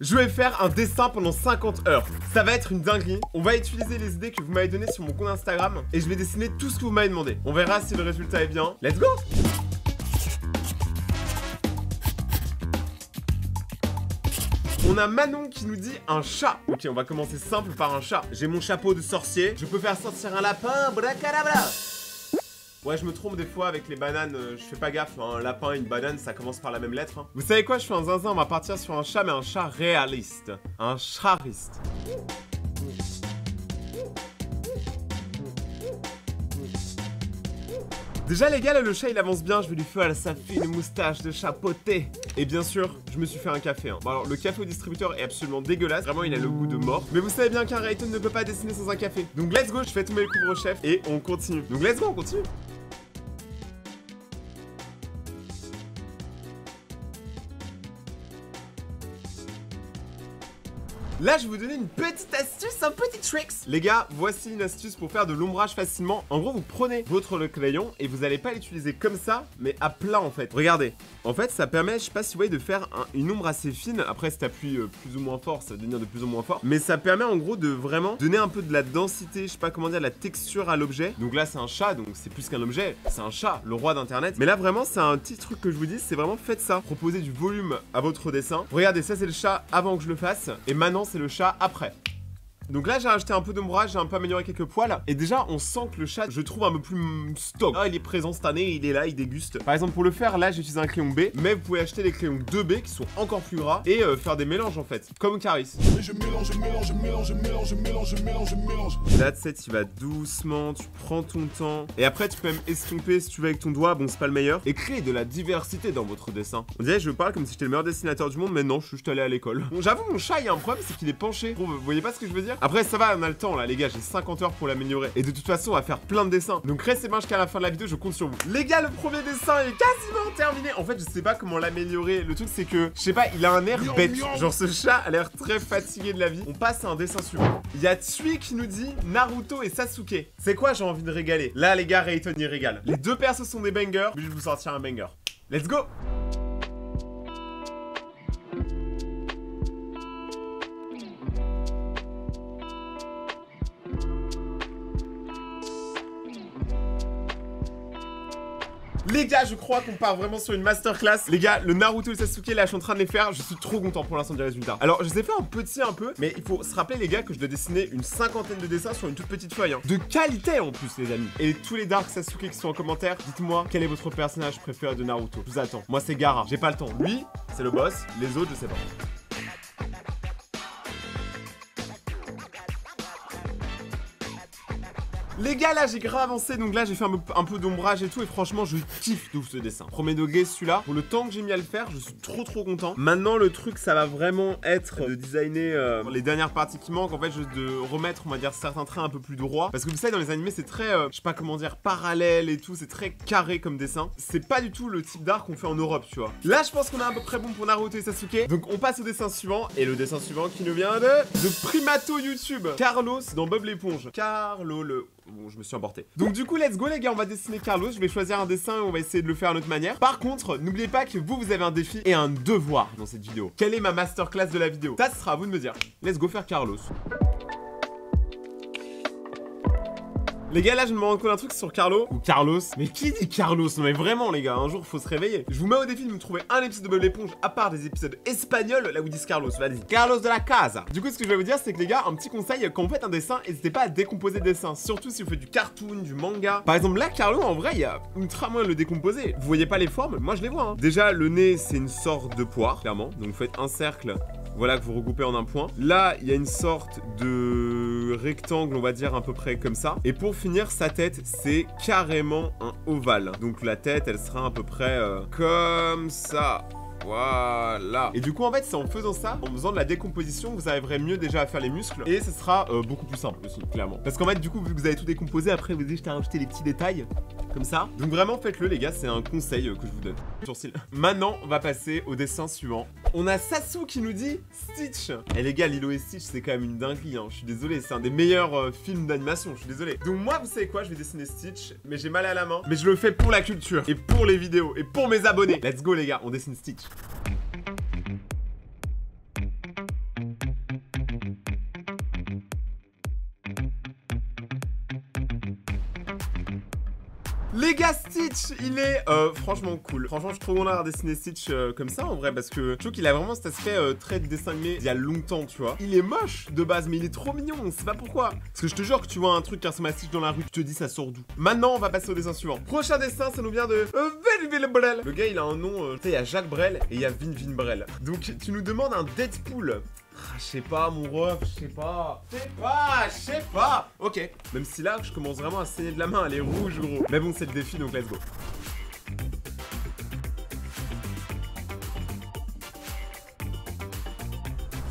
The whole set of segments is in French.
Je vais faire un dessin pendant 50 heures. Ça va être une dinguerie. On va utiliser les idées que vous m'avez données sur mon compte Instagram et je vais dessiner tout ce que vous m'avez demandé. On verra si le résultat est bien. Let's go! On a Manon qui nous dit un chat. Ok, on va commencer simple par un chat. J'ai mon chapeau de sorcier. Je peux faire sortir un lapin. Bracadabra. Ouais, je me trompe des fois avec les bananes, je fais pas gaffe, hein. Un lapin et une banane, ça commence par la même lettre. Hein. Vous savez quoi, je fais un zinzin, on va partir sur un chat, mais un chat réaliste. Un chariste. Déjà les gars, là, le chat il avance bien, je vais lui faire sa fine moustache de chapeauté. Et bien sûr, je me suis fait un café. Hein. Bon alors, le café au distributeur est absolument dégueulasse, vraiment il a le goût de mort. Mais vous savez bien qu'un Rayton ne peut pas dessiner sans un café. Donc let's go, je fais tomber le couvre-chef et on continue. Donc let's go, on continue. Là, je vais vous donner une petite astuce, un petit tricks. Les gars, voici une astuce pour faire de l'ombrage facilement. En gros, vous prenez votre crayon et vous n'allez pas l'utiliser comme ça, mais à plat en fait. Regardez. En fait, ça permet, je sais pas si vous voyez, de faire une ombre assez fine. Après, si t'appuies plus ou moins fort, ça va devenir de plus ou moins fort. Mais ça permet en gros de vraiment donner un peu de la densité, je sais pas comment dire, la texture à l'objet. Donc là, c'est un chat, donc c'est plus qu'un objet. C'est un chat, le roi d'internet. Mais là, vraiment, c'est un petit truc que je vous dis, c'est vraiment faites ça. Proposez du volume à votre dessin. Regardez, ça c'est le chat avant que je le fasse. Et maintenant, c'est le chat après. Donc là j'ai rajouté un peu d'ombrage, j'ai un peu amélioré quelques poils. Et déjà on sent que le chat, je trouve un peu plus stock. Ah, il est présent cette année, il est là, il déguste. Par exemple pour le faire, là j'ai utilisé un crayon B. Mais vous pouvez acheter des crayons 2B qui sont encore plus gras. Et faire des mélanges en fait, comme Caris. Je mélange. Là tu vas doucement, tu prends ton temps. Et après tu peux même estomper si tu veux avec ton doigt, bon c'est pas le meilleur. Et créer de la diversité dans votre dessin. On dirait que je parle comme si j'étais le meilleur dessinateur du monde. Mais non, je suis juste allé à l'école. Bon j'avoue mon chat il y a un problème, c'est qu'il est penché. Vous voyez pas ce que je veux dire? Après ça va, on a le temps là les gars, j'ai 50 heures pour l'améliorer. Et de toute façon on va faire plein de dessins. Donc restez bien jusqu'à la fin de la vidéo, je compte sur vous. Les gars, le premier dessin est quasiment terminé. En fait je sais pas comment l'améliorer. Le truc c'est que, je sais pas, il a un air bête. Genre ce chat a l'air très fatigué de la vie. On passe à un dessin suivant. Il y a Tsui qui nous dit Naruto et Sasuke. C'est quoi, j'ai envie de régaler. Là les gars, Rayton il régale. Les deux persos sont des bangers, mais je vais vous sortir un banger. Let's go. Les gars, je crois qu'on part vraiment sur une masterclass. Les gars, le Naruto et le Sasuke, là, je suis en train de les faire. Je suis trop content pour l'instant du résultat. Alors, je les ai fait un petit un peu, mais il faut se rappeler, les gars, que je dois dessiner une cinquantaine de dessins sur une toute petite feuille. Hein. De qualité en plus, les amis. Et tous les Dark Sasuke qui sont en commentaire, dites-moi quel est votre personnage préféré de Naruto. Je vous attends. Moi, c'est Gaara. J'ai pas le temps. Lui, c'est le boss. Les autres, je sais pas. Les gars, là j'ai grave avancé, donc là j'ai fait un peu d'ombrage et tout, et franchement je kiffe de ouf ce dessin. Premier degré celui-là, pour le temps que j'ai mis à le faire, je suis trop content. Maintenant le truc ça va vraiment être de designer les dernières parties qui manquent, en fait juste de remettre, on va dire, certains traits un peu plus droits. Parce que vous savez, dans les animés c'est très, je sais pas comment dire, parallèle et tout, c'est très carré comme dessin. C'est pas du tout le type d'art qu'on fait en Europe, tu vois. Là je pense qu'on est à peu près bon pour Naruto et Sasuke, donc on passe au dessin suivant, et le dessin suivant qui nous vient de Primato YouTube. Carlos dans Bob l'éponge. Carlo le... Bon, je me suis emporté. Donc du coup, let's go les gars, on va dessiner Carlos. Je vais choisir un dessin et on va essayer de le faire à notre manière. Par contre, n'oubliez pas que vous avez un défi et un devoir dans cette vidéo. Quelle est ma masterclass de la vidéo? Ça, ce sera à vous de me dire. Let's go faire Carlos. Les gars, là je me rends compte d'un truc sur Carlo. Ou Carlos. Mais qui dit Carlos? Non mais vraiment les gars, un jour faut se réveiller. Je vous mets au défi de me trouver un épisode de Bob l'éponge à part des épisodes espagnols là où ils disent Carlos. Vas-y, Carlos de la casa. Du coup, ce que je vais vous dire, c'est que les gars, un petit conseil, quand vous faites un dessin, n'hésitez pas à décomposer le dessin. Surtout si vous faites du cartoon, du manga. Par exemple là, Carlo, en vrai, il y a ultra moyen de le décomposer. Vous voyez pas les formes? Moi je les vois. Hein. Déjà, le nez, c'est une sorte de poire, clairement. Donc vous faites un cercle. Voilà, que vous regroupez en un point. Là, il y a une sorte de rectangle, on va dire, à peu près comme ça. Et pour finir, sa tête, c'est carrément un ovale. Donc la tête, elle sera à peu près comme ça. Voilà. Et du coup, en fait, c'est en faisant ça, en faisant de la décomposition, vous arriverez mieux déjà à faire les muscles. Et ce sera beaucoup plus simple aussi, clairement. Parce qu'en fait, du coup, vu que vous avez tout décomposé, après, vous avez juste à rajouter les petits détails. Comme ça. Donc vraiment, faites-le, les gars, c'est un conseil que je vous donne. Sourcil. Maintenant, on va passer au dessin suivant. On a Sasu qui nous dit Stitch. Et les gars, Lilo et Stitch, c'est quand même une dinguerie, hein. Je suis désolé, c'est un des meilleurs films d'animation, je suis désolé. Donc moi, vous savez quoi, je vais dessiner Stitch, mais j'ai mal à la main. Mais je le fais pour la culture, et pour les vidéos, et pour mes abonnés. Let's go, les gars, on dessine Stitch. Les gars, Stitch, il est franchement cool. Franchement, je suis trop content d'avoir dessiné Stitch comme ça en vrai, parce que je trouve qu'il a vraiment cet aspect très dessin animé il y a longtemps, tu vois. Il est moche de base, mais il est trop mignon, on sait pas pourquoi. Parce que je te jure que tu vois un truc qui ressemble à Stitch dans la rue, tu te dis ça sort d'où. Maintenant, on va passer au dessin suivant. Prochain dessin, ça nous vient de Vin Brel. Le gars, il a un nom, tu sais, il y a Jacques Brel et il y a Vin Brel. Donc, tu nous demandes un Deadpool. Ah, je sais pas, mon ref, je sais pas. Ok, même si là, je commence vraiment à saigner de la main, elle est rouge, gros. Mais bon, c'est le défi, donc let's go.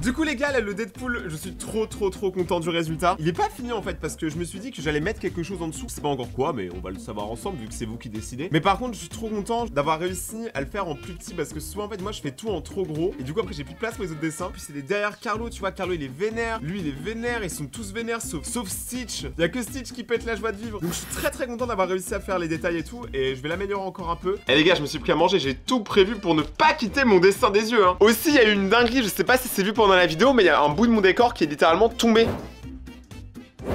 Du coup les gars, là le Deadpool, je suis trop content du résultat. Il est pas fini en fait parce que je me suis dit que j'allais mettre quelque chose en dessous. C'est pas encore quoi, mais on va le savoir ensemble vu que c'est vous qui décidez. Mais par contre, je suis trop content d'avoir réussi à le faire en plus petit parce que souvent en fait moi je fais tout en trop gros. Et du coup après j'ai plus de place pour les autres dessins. Puis c'est derrière Carlo, tu vois, Carlo il est vénère, lui il est vénère, ils sont tous vénères sauf Stitch. Il y a que Stitch qui pète la joie de vivre. Donc je suis très content d'avoir réussi à faire les détails et tout. Et je vais l'améliorer encore un peu. Et les gars, je me suis pris à manger, j'ai tout prévu pour ne pas quitter mon dessin des yeux hein. Aussi il y a eu une dinguerie, je sais pas si c'est vu pendant la vidéo, mais il y a un bout de mon décor qui est littéralement tombé.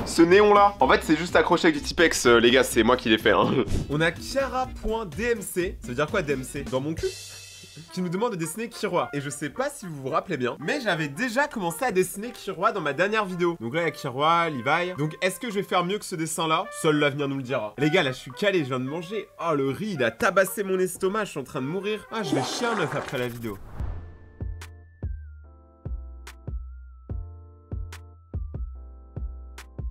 Ce néon là, en fait c'est juste accroché avec du Tipex, les gars, c'est moi qui l'ai fait hein. On a Chiara.dmc, ça veut dire quoi DMC? Dans mon cul? Qui nous demande de dessiner Kiroi. Et je sais pas si vous vous rappelez bien, mais j'avais déjà commencé à dessiner Kiroi dans ma dernière vidéo. Donc là il y a Kiroi, Levi. Donc est-ce que je vais faire mieux que ce dessin là? Seul l'avenir nous le dira. Les gars, là je suis calé, je viens de manger. Oh le riz, il a tabassé mon estomac, je suis en train de mourir. Ah, je vais chier un œuf après la vidéo.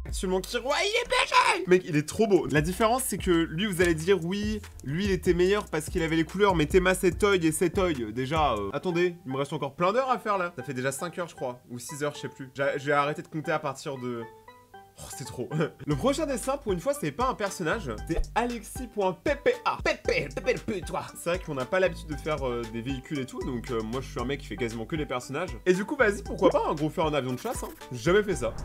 Actuellement Kiroi, il est BG! Mec, il est trop beau. La différence, c'est que lui, vous allez dire, oui, lui, il était meilleur parce qu'il avait les couleurs, mais Théma, cet œil et cet œil, déjà, attendez, il me reste encore plein d'heures à faire, là. Ça fait déjà 5 heures, je crois, ou 6 heures, je sais plus. J'ai arrêté de compter à partir de... Oh, c'est trop. Le prochain dessin, pour une fois, c'est pas un personnage, c'est Alexis.ppa. Pépé, toi. C'est vrai qu'on n'a pas l'habitude de faire des véhicules et tout, donc moi, je suis un mec qui fait quasiment que les personnages. Et du coup, vas-y, pourquoi pas, un gros faire un avion de chasse, hein. J'ai jamais fait ça.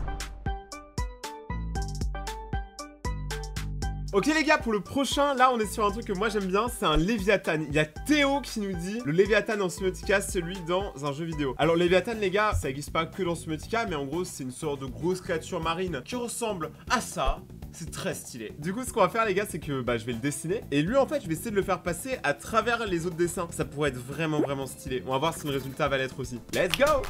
Ok les gars, pour le prochain, là on est sur un truc que moi j'aime bien, c'est un Léviathan. Il y a Théo qui nous dit le Léviathan en Subnautica, celui dans un jeu vidéo. Alors Léviathan les gars, ça n'existe pas que dans Subnautica, mais en gros c'est une sorte de grosse créature marine qui ressemble à ça. C'est très stylé. Du coup ce qu'on va faire les gars, c'est que je vais le dessiner. Et lui en fait je vais essayer de le faire passer à travers les autres dessins. Ça pourrait être vraiment stylé. On va voir si le résultat va l'être aussi. Let's go!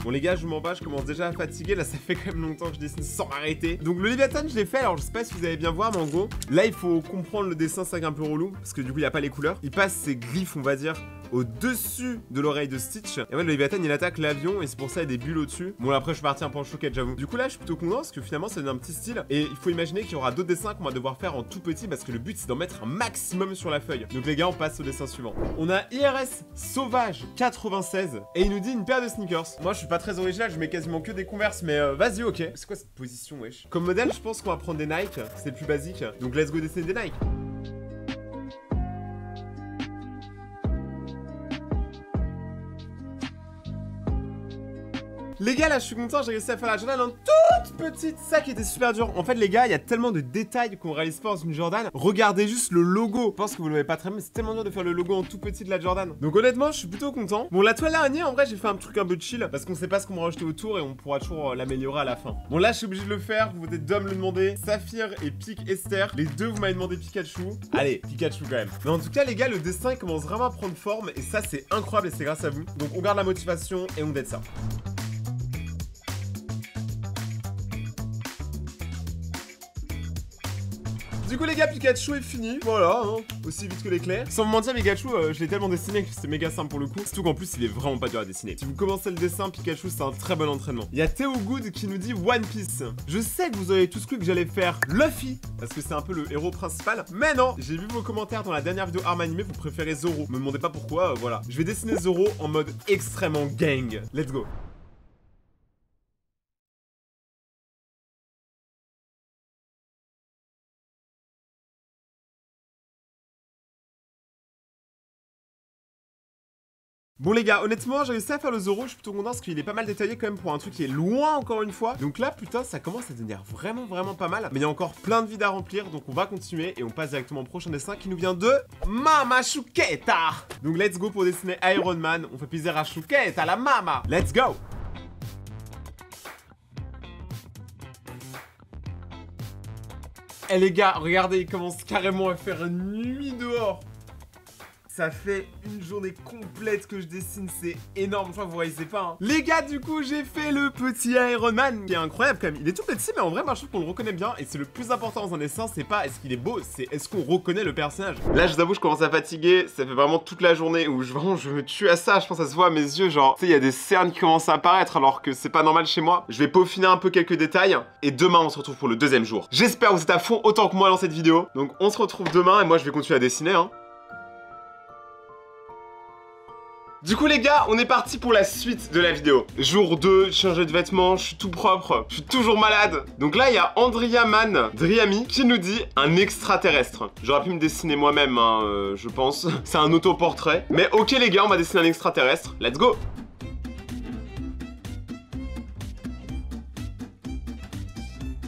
Bon les gars, je m'en bats, je commence déjà à fatiguer, là ça fait quand même longtemps que je dessine sans arrêter. Donc le Léviathan je l'ai fait, alors je sais pas si vous allez bien voir, mais en gros, là il faut comprendre le dessin, c'est un peu relou, parce que du coup il n'y a pas les couleurs. Il passe ses griffes, on va dire, au-dessus de l'oreille de Stitch. Et ouais, le Léviathan il attaque l'avion et c'est pour ça il y a des bulles au-dessus. Bon là après je suis parti un peu en choquette, j'avoue. Du coup là je suis plutôt content parce que finalement ça donne un petit style. Et il faut imaginer qu'il y aura d'autres dessins qu'on va devoir faire en tout petit parce que le but c'est d'en mettre un maximum sur la feuille. Donc les gars, on passe au dessin suivant. On a IRS Sauvage 96 et il nous dit une paire de sneakers. Moi je suis pas très original, je mets quasiment que des Converse, mais vas-y, ok. C'est quoi cette position, wesh? Comme modèle, je pense qu'on va prendre des Nike, c'est le plus basique. Donc let's go dessiner des Nike. Les gars, là, je suis content, j'ai réussi à faire la Jordan en toute petite. Ça qui était super dur. En fait, les gars, il y a tellement de détails qu'on réalise pas dans une Jordan. Regardez juste le logo. Je pense que vous l'avez pas très bien, mais c'est tellement dur de faire le logo en tout petit de la Jordan. Donc honnêtement, je suis plutôt content. Bon, la toile araignée, en vrai, j'ai fait un truc un peu chill parce qu'on sait pas ce qu'on va rajouter autour et on pourra toujours l'améliorer à la fin. Bon, là, je suis obligé de le faire. Vous venez de me le demander. Saphir et Pic Esther. Les deux, vous m'avez demandé Pikachu. Allez, Pikachu quand même. Mais en tout cas, les gars, le dessin, il commence vraiment à prendre forme et ça, c'est incroyable et c'est grâce à vous. Donc on garde la motivation et on dead ça. Du coup les gars, Pikachu est fini, voilà, hein, aussi vite que l'éclair. Sans me mentir, Pikachu, je l'ai tellement dessiné que c'était méga simple pour le coup. Surtout qu'en plus, il est vraiment pas dur à dessiner. Si vous commencez le dessin, Pikachu, c'est un très bon entraînement. Il y a Théo Good qui nous dit One Piece. Je sais que vous avez tous cru que j'allais faire Luffy, parce que c'est un peu le héros principal. Mais non, j'ai vu vos commentaires dans la dernière vidéo arme animée, vous préférez Zoro. Me demandez pas pourquoi, voilà. Je vais dessiner Zoro en mode extrêmement gang. Let's go. Bon les gars, honnêtement, j'ai réussi à faire le Zoro, je suis plutôt content parce qu'il est pas mal détaillé quand même pour un truc qui est loin encore une fois. Donc là, putain, ça commence à devenir vraiment pas mal. Mais il y a encore plein de vides à remplir, donc on va continuer et on passe directement au prochain dessin qui nous vient de Mama Chouqueta. Donc let's go pour dessiner Iron Man. On fait plaisir à Chouqueta, la mama. Let's go. Eh les gars, regardez, il commence carrément à faire nuit dehors. Ça fait une journée complète que je dessine, c'est énorme, je crois que vous réalisez pas hein. Les gars, du coup, j'ai fait le petit Iron Man, qui est incroyable quand même. Il est tout petit, mais en vrai, moi, je trouve qu'on le reconnaît bien. Et c'est le plus important dans un dessin, c'est pas est-ce qu'il est beau, c'est est-ce qu'on reconnaît le personnage. Là, je vous avoue, je commence à fatiguer. Ça fait vraiment toute la journée où je me tue à ça. Je pense que ça se voit à mes yeux, genre, tu sais, il y a des cernes qui commencent à apparaître alors que c'est pas normal chez moi. Je vais peaufiner un peu quelques détails. Et demain, on se retrouve pour le deuxième jour. J'espère que vous êtes à fond autant que moi dans cette vidéo. Donc, on se retrouve demain et moi, je vais continuer à dessiner, hein. Du coup les gars, on est parti pour la suite de la vidéo. Jour 2, changer de vêtements, je suis tout propre, je suis toujours malade. Donc là, il y a Andriaman Driami qui nous dit un extraterrestre. J'aurais pu me dessiner moi-même, hein, je pense. C'est un autoportrait. Mais ok les gars, on va dessiner un extraterrestre. Let's go.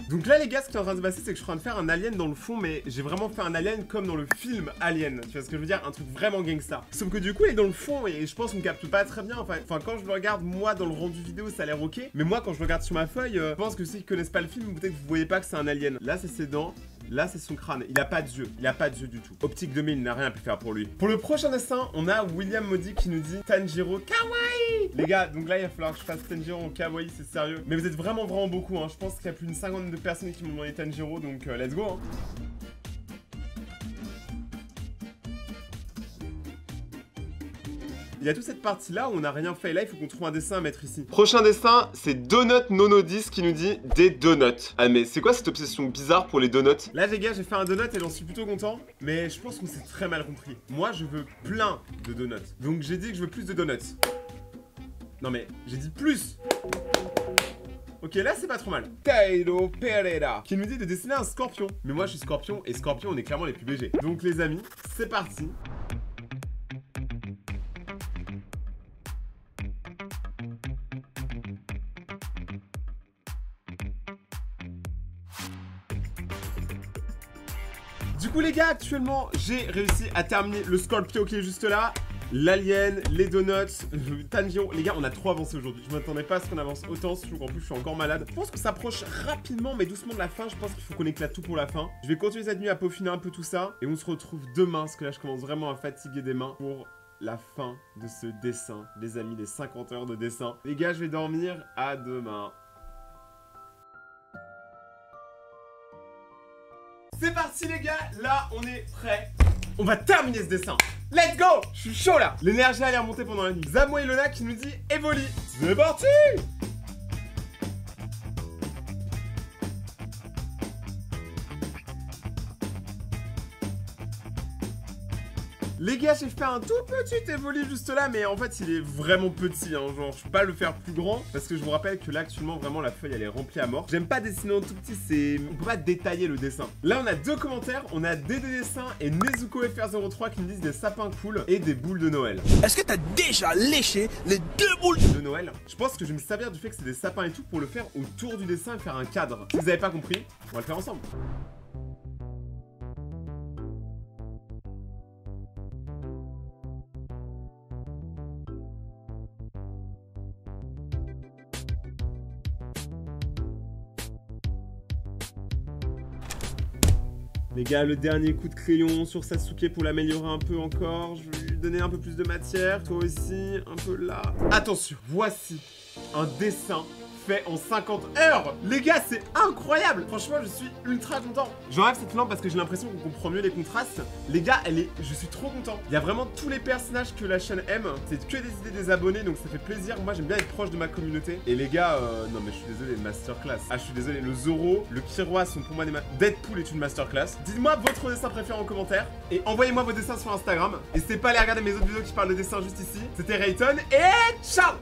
Donc là les gars, ce qui est en train de se passer, c'est que je suis en train de faire un alien dans le fond, mais j'ai vraiment fait un alien comme dans le film Alien. Tu vois ce que je veux dire? Un truc vraiment gangsta. Sauf que du coup il est dans le fond et je pense qu'on capte pas très bien. Enfin quand je le regarde moi dans le rendu vidéo ça a l'air ok. Mais moi quand je le regarde sur ma feuille, je pense que ceux qui connaissent pas le film, peut-être que vous voyez pas que c'est un alien. Là c'est ses dents. Là c'est son crâne, il a pas de yeux, il a pas de yeux du tout. Optique 2000 n'a rien pu faire pour lui. Pour le prochain dessin, on a William Modi qui nous dit Tanjiro kawaii. Les gars, donc là il va falloir que je fasse Tanjiro en kawaii, c'est sérieux. Mais vous êtes vraiment beaucoup, hein. Je pense qu'il y a plus d'une 50 de personnes qui m'ont demandé Tanjiro, donc let's go hein. Il y a toute cette partie là où on n'a rien fait, et là il faut qu'on trouve un dessin à mettre ici. Prochain dessin, c'est Donut Nono10 qui nous dit des donuts. Ah mais c'est quoi cette obsession bizarre pour les donuts? Là les gars, j'ai fait un donut et j'en suis plutôt content, mais je pense qu'on s'est très mal compris. Moi je veux plein de donuts, donc j'ai dit que je veux plus de donuts. Non mais, j'ai dit plus. Ok, là c'est pas trop mal. Tailo Pereira qui nous dit de dessiner un scorpion. Mais moi je suis scorpion et scorpion on est clairement les plus BG. Donc les amis, c'est parti. Du coup les gars, actuellement j'ai réussi à terminer le Scorpio qui est juste là, l'alien, les donuts, Tanjiro. Les gars, on a trop avancé aujourd'hui. Je m'attendais pas à ce qu'on avance autant, surtout qu'en plus je suis encore malade. Je pense qu'on s'approche rapidement mais doucement de la fin. Je pense qu'il faut qu'on éclate tout pour la fin. Je vais continuer cette nuit à peaufiner un peu tout ça et on se retrouve demain parce que là je commence vraiment à fatiguer des mains pour la fin de ce dessin. Les amis, les 50 heures de dessin. Les gars, je vais dormir, à demain. C'est parti les gars, là on est prêt. On va terminer ce dessin. Let's go. Je suis chaud là. L'énergie a l'air montée pendant la nuit. Zamo Ilona qui nous dit Evoli. C'est parti. Les gars, j'ai fait un tout petit évoli juste là, mais en fait, il est vraiment petit, hein, genre, je peux pas le faire plus grand, parce que je vous rappelle que là, actuellement, vraiment, la feuille, elle est remplie à mort. J'aime pas dessiner en tout petit, c'est... On peut pas détailler le dessin. Là, on a deux commentaires, on a DD Dessin et Nezuko FR03 qui nous disent des sapins cool et des boules de Noël. Est-ce que t'as déjà léché les deux boules de Noël? Je pense que je vais me servir du fait que c'est des sapins et tout pour le faire autour du dessin et faire un cadre. Si vous avez pas compris, on va le faire ensemble. Les gars, le dernier coup de crayon sur Sasuke pour l'améliorer un peu encore. Je vais lui donner un peu plus de matière. Toi aussi, un peu là. Attention, voici un dessin fait en 50 heures. Les gars, c'est incroyable. Franchement, je suis ultra content. J'enlève cette lampe parce que j'ai l'impression qu'on comprend mieux les contrastes. Les gars, je suis trop content. Il y a vraiment tous les personnages que la chaîne aime. C'est que des idées des abonnés, donc ça fait plaisir. Moi, j'aime bien être proche de ma communauté. Et les gars, non mais je suis désolé, masterclass. Ah, je suis désolé, le Zoro, le Killua sont pour moi des Deadpool est une masterclass. Dites-moi votre dessin préféré en commentaire et envoyez-moi vos dessins sur Instagram. N'hésitez pas à aller regarder mes autres vidéos qui parlent de dessin juste ici. C'était Rayton et ciao.